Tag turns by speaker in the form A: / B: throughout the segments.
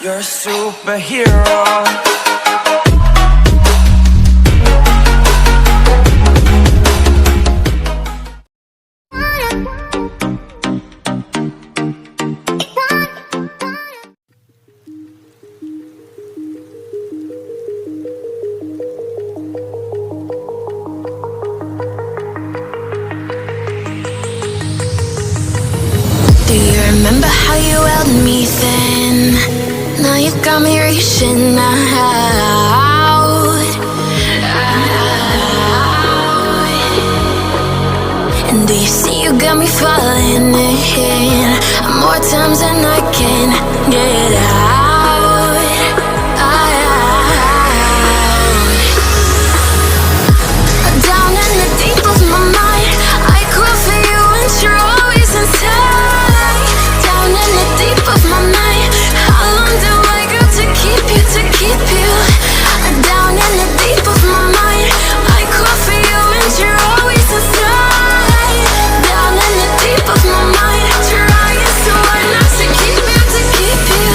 A: You're a superhero.
B: Do you remember how you held me then? Now you got me reaching out. And do you see you got me falling in more times than I can get out. Down in the deep of my mind, I crawl for you and you're always inside. Down in the deep of my mind, how long do I got to keep you, to keep you? Down in the deep of my mind, I crawl for you and you're always inside. Down in the deep of my mind, trying so hard not to keep you, to keep you.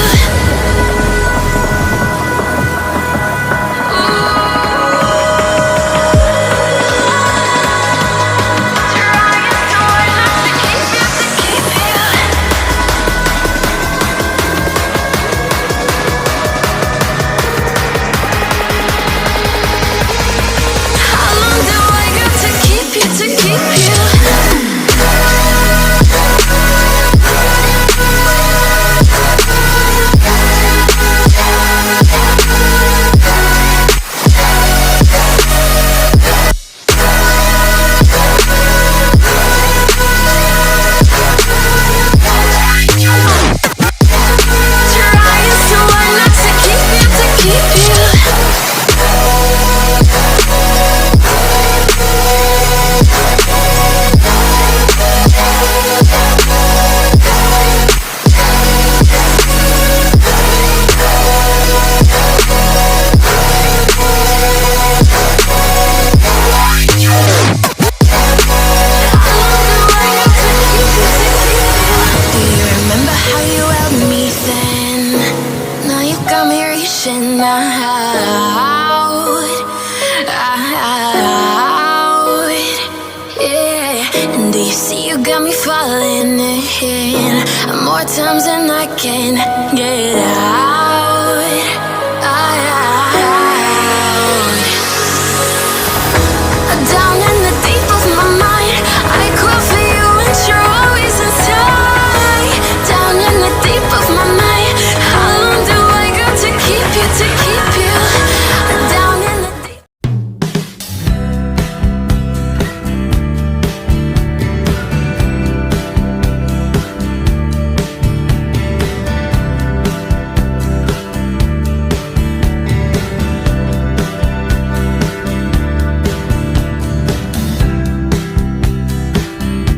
B: More times than I can get